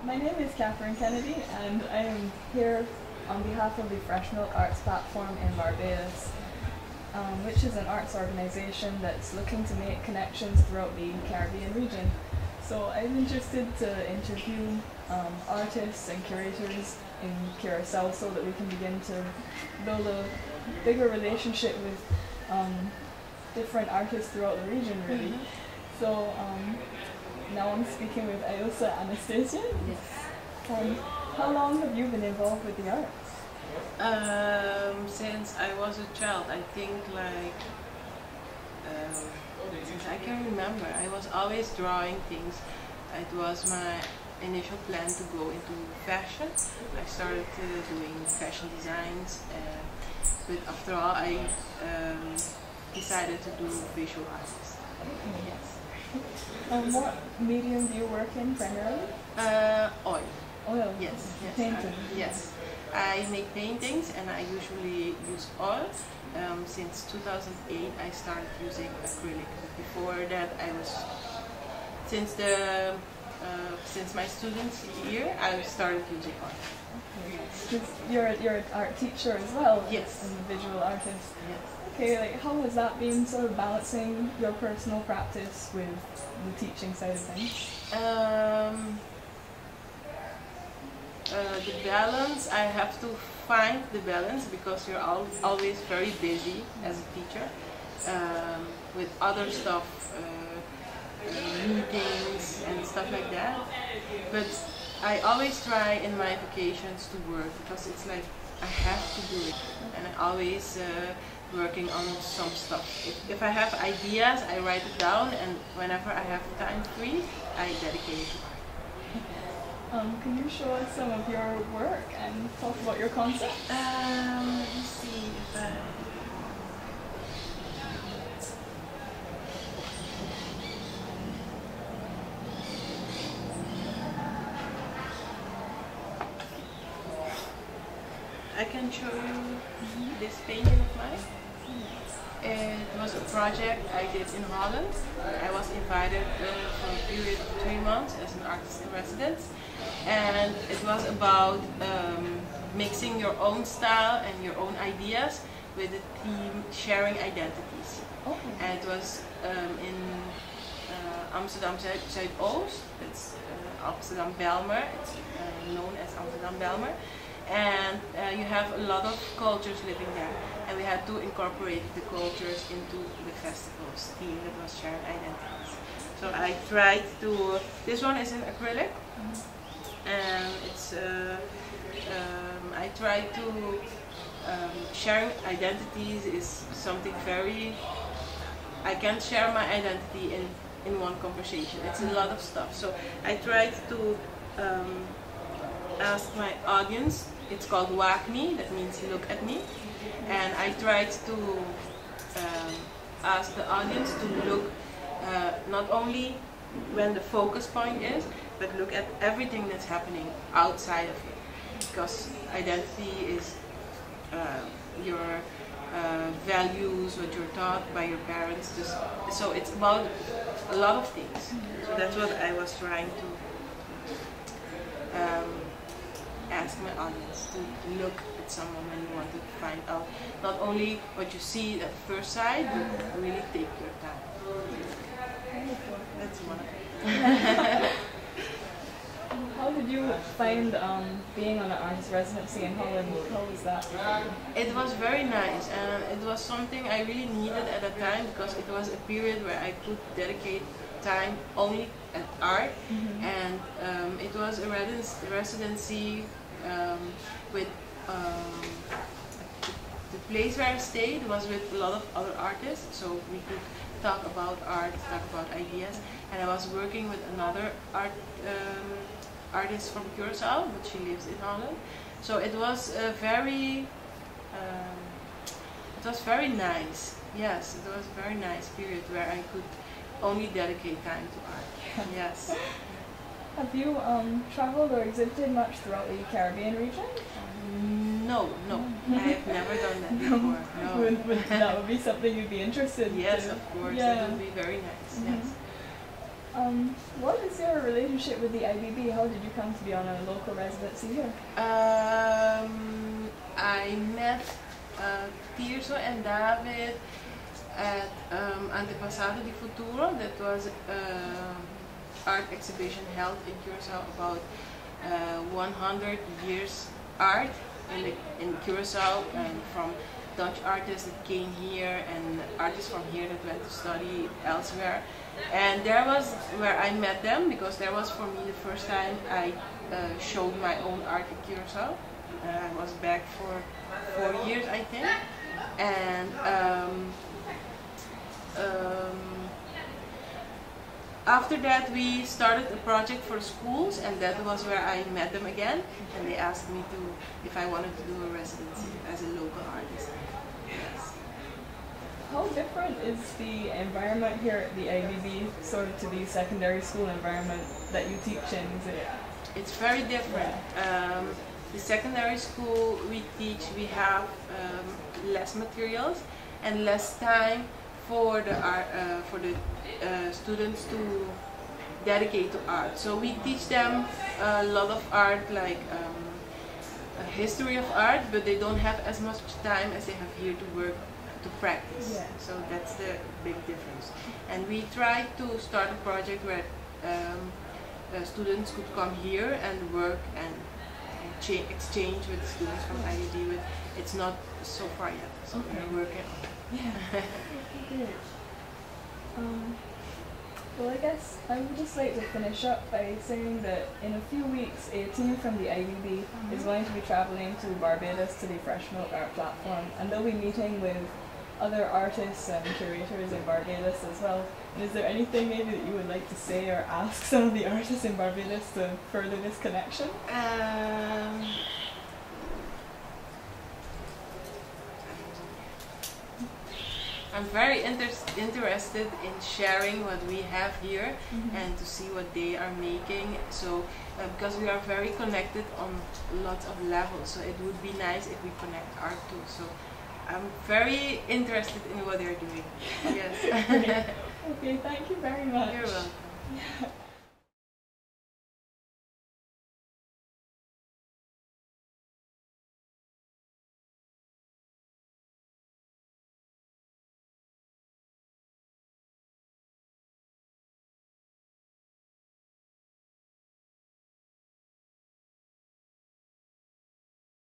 My name is Katherine Kennedy, and I am here on behalf of the Freshman Arts Platform in Barbados, which is an arts organisation that's looking to make connections throughout the Caribbean region. So I'm interested to interview artists and curators in Curacao so that we can begin to build a bigger relationship with different artists throughout the region, really. So now I'm speaking with Ailsa Anastatia. Yes. How long have you been involved with the arts? Since I was a child, I think since I can remember, I was always drawing things. It was my initial plan to go into fashion. I started doing fashion designs, but after all, I decided to do visual arts. Yes. What medium do you work in primarily? Oil. Oil? Yes. Painting? Yes. I make paintings and I usually use oil. Since 2008 I started using acrylic. Before that since my students year I started using oil. Okay. You're an art teacher as well? Yes. And a visual artist? Yes. Okay, like how has that been sort of balancing your personal practice with the teaching side of things? The balance, I have to find the balance because you're always very busy as a teacher with other stuff, meetings and stuff like that. But I always try in my vacations to work because it's like I have to do it, and I always working on some stuff. If I have ideas, I write it down, and whenever I have time free, I dedicate it to art. Can you show us some of your work and talk about your concept? Let me see if I can show you this painting of mine. It was a project I did in Holland. I was invited for a period of 3 months as an artist in residence, and it was about mixing your own style and your own ideas with the theme sharing identities. Oh. And it was in Amsterdam Zuidoost. It's Amsterdam Belmer. It's known as Amsterdam Belmer. And you have a lot of cultures living there, and we had to incorporate the cultures into the festival's theme that was shared identities. So I tried to, this one is in acrylic, and it's I tried to, sharing identities is something very, I can't share my identity in one conversation. It's a lot of stuff. So I tried to ask my audience, it's called Waak Me, that means look at me, and I tried to ask the audience to look not only when the focus point is, but look at everything that's happening outside of it, because identity is your values, what you're taught by your parents, so it's about a lot of things. So that's what I was trying to ask my audience, to look at someone when you want to find out not only what you see at first sight, but really take your time. That's one of it. How did you find being on an artist residency in Holland? How was that? It was very nice, and it was something I really needed at that time because it was a period where I could dedicate time only at art, and it was a residency with the place where I stayed was with a lot of other artists, so we could talk about art, talk about ideas, and I was working with another artist from Curacao, but she lives in Holland. So it was a very nice. Yes, it was a very nice period where I could only dedicate time to art. Yes. Have you traveled or exhibited much throughout the Caribbean region? No, I have never done that before. No. That would be something you'd be interested in. Yes, of course, yeah. It would be very nice. Yes. What is your relationship with the IBB? How did you come to be on a local residency here? I met Tirso and David at Antepasado di Futuro. That was art exhibition held in Curacao about 100 years art in Curacao, and from Dutch artists that came here and artists from here that went to study elsewhere. And there was where I met them, because there was for me the first time I showed my own art in Curacao. I was back for 4 years, I think. And after that we started a project for schools, and that was where I met them again, and they asked me if I wanted to do a residency as a local artist. Yes. How different is the environment here at the IBB sort of to the secondary school environment that you teach in? It's very different. The secondary school we have less materials and less time for the students to dedicate to art. So we teach them a lot of art, like a history of art, but they don't have as much time as they have here to work, to practice. Yeah. So that's the big difference. And we try to start a project where students could come here and work and exchange with students from IBB, but it's not so far yet. So we're working on it. Yeah. Great. Well, I guess I would just like to finish up by saying that in a few weeks, a team from the IBB is going to be travelling to Barbados to the Fresh Milk Art Platform, and they'll be meeting with other artists and curators in Barbados as well. And is there anything maybe that you would like to say or ask some of the artists in Barbados to further this connection? I'm very interested in sharing what we have here and to see what they are making. So because we are very connected on lots of levels, so it would be nice if we connect art too. So I'm very interested in what they're doing. Yes. Okay, thank you very much. You're welcome.